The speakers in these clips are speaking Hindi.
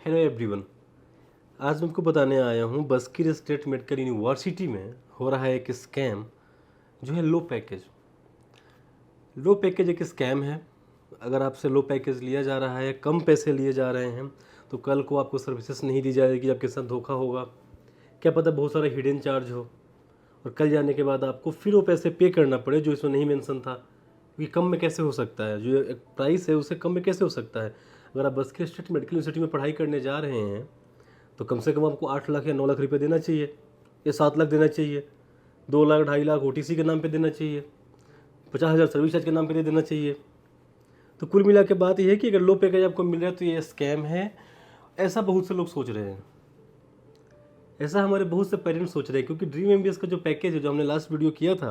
Hello everyone. आज मैं आपको बताने आया हूँ बस्किर स्टेट मेडिकल यूनिवर्सिटी में हो रहा है एक स्कैम जो है लो पैकेज। लो पैकेज एक स्कैम है। अगर आपसे लो पैकेज लिया जा रहा है, कम पैसे लिए जा रहे हैं, तो कल को आपको सर्विसेज नहीं दी जाएगी, आपके साथ धोखा होगा। क्या पता बहुत सारा हिडन चार्ज हो और कल जाने के बाद आपको फिर वो पैसे पे करना पड़े जो इसमें नहीं मेंशन था। क्योंकि कम में कैसे हो सकता है, जो एक प्राइस है उससे कम में कैसे हो सकता है। अगर आप बस्किर स्टेट मेडिकल यूनिवर्सिटी में पढ़ाई करने जा रहे हैं तो कम से कम आपको 8 लाख या 9 लाख रुपए देना चाहिए, या 7 लाख देना चाहिए, 2 लाख 2.5 लाख ओटीसी के नाम पे देना चाहिए, 50,000 सर्विस चार्ज के नाम पे दे देना चाहिए। तो कुल मिला के बात यह है कि अगर लो पैकेज आपको मिल रहा है तो ये स्कैम है। ऐसा बहुत से लोग सोच रहे हैं, ऐसा हमारे बहुत से पेरेंट्स सोच रहे हैं। क्योंकि ड्रीम एमबीएस का जो पैकेज है, जो हमने लास्ट वीडियो किया था,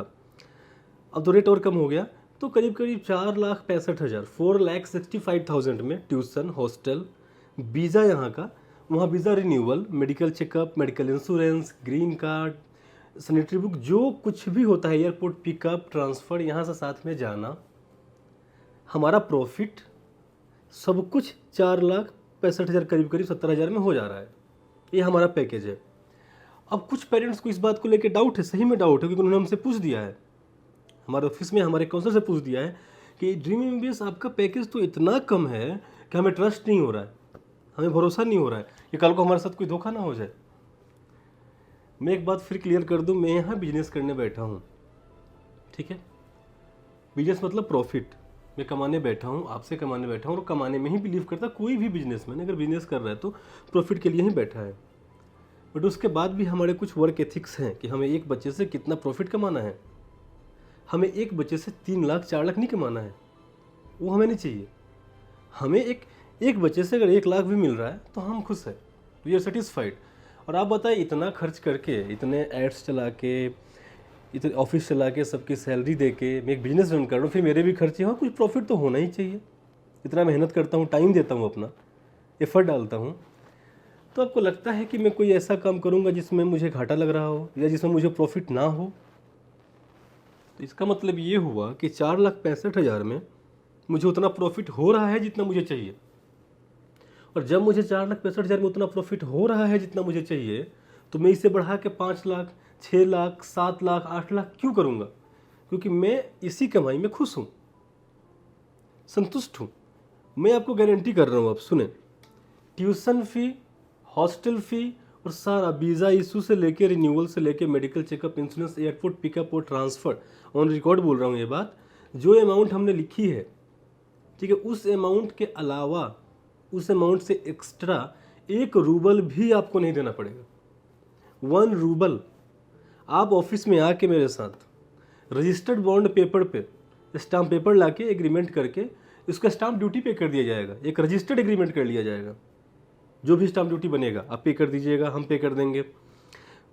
अब तो रेट और कम हो गया, तो करीब करीब 4,65,000 4,65,000 में ट्यूशन, हॉस्टल, वीज़ा यहाँ का, वहाँ visa renewal, medical checkup, medical insurance, green card, sanitary book, जो कुछ भी होता है, एयरपोर्ट पिकअप, ट्रांसफ़र, यहाँ से साथ में जाना, हमारा प्रॉफिट सब कुछ 4,65,000 करीब करीब 70,000 में हो जा रहा है। ये हमारा पैकेज है। अब कुछ पेरेंट्स को इस बात को लेकर डाउट है, सही में डाउट है, क्योंकि उन्होंने हमसे पूछ दिया है, हमारे ऑफिस में हमारे काउंसलर से पूछ दिया है कि ड्रीम एमबीएस आपका पैकेज तो इतना कम है कि हमें ट्रस्ट नहीं हो रहा है, हमें भरोसा नहीं हो रहा है कि कल को हमारे साथ कोई धोखा ना हो जाए। मैं एक बात फिर क्लियर कर दूं, मैं यहाँ बिजनेस करने बैठा हूँ, ठीक है। बिजनेस मतलब प्रॉफिट। मैं कमाने बैठा हूँ, आपसे कमाने बैठा हूँ, और कमाने में ही बिलीव करता कोई भी बिजनेसमैन अगर बिजनेस कर रहा है तो प्रॉफिट के लिए ही बैठा है। बट उसके बाद भी हमारे कुछ वर्क एथिक्स हैं कि हमें एक बच्चे से कितना प्रॉफिट कमाना है। हमें एक बच्चे से 3 लाख 4 लाख नहीं कमाना है, वो हमें नहीं चाहिए। हमें एक बच्चे से अगर 1 लाख भी मिल रहा है तो हम खुश हैं, वी आर सेटिस्फाइड। और आप बताइए, इतना खर्च करके, इतने एड्स चला के, इतने ऑफिस चला के, सबकी सैलरी दे के मैं एक बिजनेस रन कर रहा हूँ, फिर मेरे भी खर्चे, हाँ कुछ प्रॉफिट तो होना ही चाहिए। इतना मेहनत करता हूँ, टाइम देता हूँ, अपना एफर्ट डालता हूँ, तो आपको लगता है कि मैं कोई ऐसा काम करूँगा जिसमें मुझे घाटा लग रहा हो या जिसमें मुझे प्रॉफिट ना हो। तो इसका मतलब ये हुआ कि 4,65,000 में मुझे उतना प्रॉफिट हो रहा है जितना मुझे चाहिए। और जब मुझे 4,65,000 में उतना प्रॉफिट हो रहा है जितना मुझे चाहिए, तो मैं इसे बढ़ा के 5 लाख, 6 लाख, 7 लाख, 8 लाख क्यों करूँगा? क्योंकि मैं इसी कमाई में खुश हूँ, संतुष्ट हूँ। मैं आपको गारंटी कर रहा हूँ, आप सुने, ट्यूशन फ़ी, हॉस्टल फ़ी और सारा वीज़ा इशू से लेके, रिन्यूअल से लेके, medical checkup, insurance, airport pickup और ट्रांसफ़र, ऑन रिकॉर्ड बोल रहा हूँ ये बात, जो अमाउंट हमने लिखी है, ठीक है, उस अमाउंट के अलावा, उस अमाउंट से एक्स्ट्रा 1 रूबल भी आपको नहीं देना पड़ेगा। 1 रूबल। आप ऑफिस में आके मेरे साथ रजिस्टर्ड बॉन्ड पेपर पे स्टाम्प पेपर लाके एग्रीमेंट करके इसका स्टाम्प ड्यूटी पे कर दिया जाएगा, एक रजिस्टर्ड एग्रीमेंट कर लिया जाएगा। जो भी स्टाम्प ड्यूटी बनेगा आप पे कर दीजिएगा, हम पे कर देंगे।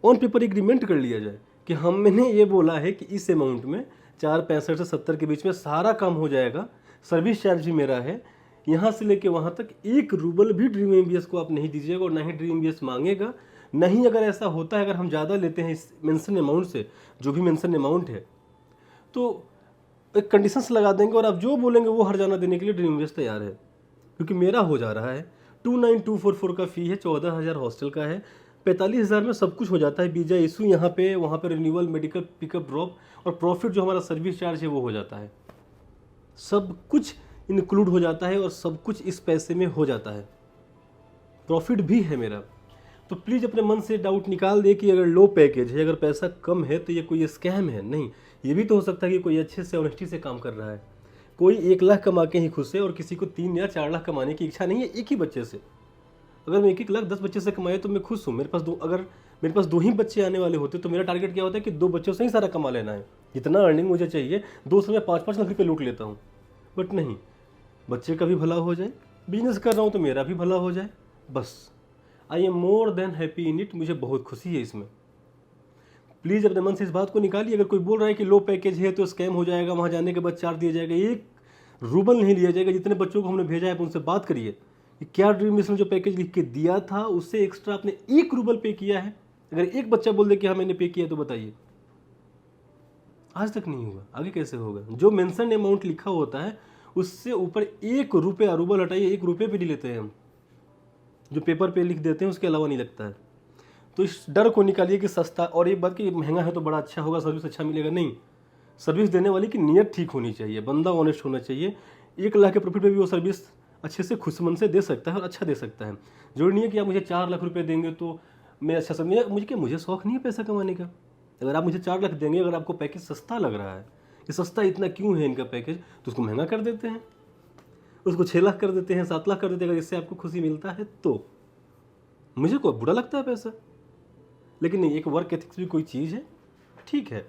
ऑन पेपर एग्रीमेंट कर लिया जाए कि मैंने ये बोला है कि इस अमाउंट में 4,65 से 70 के बीच में सारा काम हो जाएगा, सर्विस चार्ज भी मेरा है, यहाँ से लेके वहाँ तक 1 रूबल भी ड्रीम एमबीएस को आप नहीं दीजिएगा, और ना ही ड्रीम एमबीएस मांगेगा। नहीं, अगर ऐसा होता है, अगर हम ज़्यादा लेते हैं इस मेंशन अमाउंट से, जो भी मेंशन अमाउंट है, तो एक कंडीशंस लगा देंगे, और आप जो बोलेंगे वो हर जाना देने के लिए ड्रीम एमबीएस तैयार है। क्योंकि मेरा हो जा रहा है, 29,244 का फ़ी है, 14,000 हॉस्टल का है, 45,000 में सब कुछ हो जाता है। वीज़ा इशू यहाँ पे, वहाँ पे रिन्यूअल, मेडिकल पिकअप ड्रॉप, और प्रॉफिट जो हमारा सर्विस चार्ज है वो हो जाता है। सब कुछ इंक्लूड हो जाता है और सब कुछ इस पैसे में हो जाता है। प्रॉफिट भी है मेरा। तो प्लीज़ अपने मन से डाउट निकाल दे कि अगर लो पैकेज है, अगर पैसा कम है, तो ये कोई स्कैम है। नहीं, ये भी तो हो सकता है कि कोई अच्छे से ऑनेस्टी से काम कर रहा है। कोई 1 लाख कमा के ही खुश है और किसी को 3 या 4 लाख कमाने की इच्छा नहीं है एक ही बच्चे से। अगर मैं 1-1 लाख 10 बच्चे से कमाए तो मैं खुश हूँ। अगर मेरे पास 2 ही बच्चे आने वाले होते तो मेरा टारगेट क्या होता है कि 2 बच्चों से ही सारा कमा लेना है। जितना अर्निंग मुझे चाहिए, 2 समय 5-5 लाख रुपये लूट लेता हूँ। बट नहीं, बच्चे का भी भला हो जाए, बिजनेस कर रहा हूँ तो मेरा भी भला हो जाए, बस। I am more than happy in it. मुझे बहुत खुशी है इसमें। प्लीज़ अपने मन से इस बात को निकालिए। अगर कोई बोल रहा है कि लो पैकेज है तो स्कैम हो जाएगा, वहाँ जाने के बाद चार्ज दिया जाएगा, 1 रूबल नहीं लिया जाएगा। जितने बच्चों को हमने भेजा है आप उनसे बात करिए कि क्या ड्रीम मिशन जो पैकेज लिख के दिया था उससे एक्स्ट्रा आपने 1 रूबल पे किया है। अगर एक बच्चा बोल दे कि हाँ मैंने पे किया, तो बताइए। आज तक नहीं हुआ, आगे कैसे होगा? जो मेंशन अमाउंट लिखा होता है उससे ऊपर 1 रुपया, रूबल हटाइए, 1 रुपये भी नहीं लेते हैं हम। जो पेपर पे लिख देते हैं उसके अलावा नहीं लगता है। तो इस डर को निकालिए कि सस्ता, और ये बात कि महंगा है तो बड़ा अच्छा होगा, सर्विस अच्छा मिलेगा, नहीं। सर्विस देने वाले की नीयत ठीक होनी चाहिए, बंदा ऑनेस्ट होना चाहिए। 1 लाख के प्रॉफिट पे भी वो सर्विस अच्छे से खुशमन से दे सकता है और अच्छा दे सकता है। जरूरी नहीं है कि आप मुझे 4 लाख रुपए देंगे तो मैं अच्छा समझ, मुझे शौक नहीं है पैसा कमाने का। अगर आप मुझे 4 लाख देंगे, अगर आपको पैकेज सस्ता लग रहा है, ये सस्ता इतना क्यों है इनका पैकेज, तो उसको महंगा कर देते हैं, उसको 6 लाख कर देते हैं, 7 लाख कर देते हैं, अगर इससे आपको खुशी मिलता है तो। मुझे को बुरा लगता है पैसा, लेकिन नहीं, एक वर्क एथिक्स भी कोई चीज़ है, ठीक है।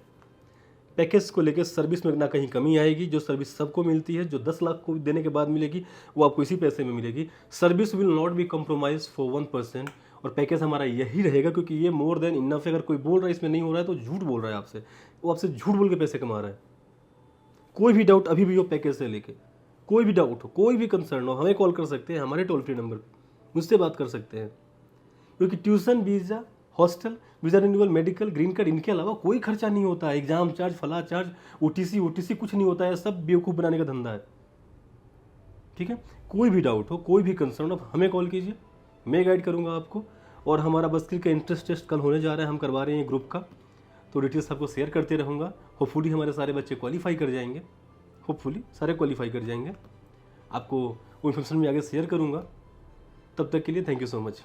पैकेज को लेकर सर्विस में ना कहीं कमी आएगी, जो सर्विस सबको मिलती है, जो 10 लाख को देने के बाद मिलेगी वो आपको इसी पैसे में मिलेगी। Service will not be compromise for 1%, और पैकेज हमारा यही रहेगा, क्योंकि ये मोर देन इनफ है। अगर कोई बोल रहा है इसमें नहीं हो रहा है तो झूठ बोल रहा है आपसे, वो आपसे झूठ बोल के पैसे कमा रहा है। कोई भी डाउट अभी भी हो पैकेज से लेके, कोई भी डाउट हो, कोई भी कंसर्न हो, हमें कॉल कर सकते हैं, हमारे टोल फ्री नंबर पर मुझसे बात कर सकते हैं। क्योंकि tuition, visa, hostel, visa renewal, medical, green card, इनके अलावा कोई खर्चा नहीं होता है। एग्जाम चार्ज, फला चार्ज, ओटीसी कुछ नहीं होता है, सब बेवकूफ़ बनाने का धंधा है। ठीक है, कोई भी डाउट हो, कोई भी कंसर्न हो, हमें कॉल कीजिए, मैं गाइड करूंगा आपको। और हमारा बस्किल का इंट्रेंस टेस्ट कल होने जा रहा है, हम करवा रहे हैं ग्रुप का, तो डिटेल्स आपको शेयर करते रहूँगा। होपफुली हमारे सारे बच्चे क्वालिफाई कर जाएंगे, होपफुली सारे क्वालिफाई कर जाएंगे। आपको वो इन्फॉर्मेशन मैं आगे शेयर करूँगा। तब तक के लिए थैंक यू सो मच।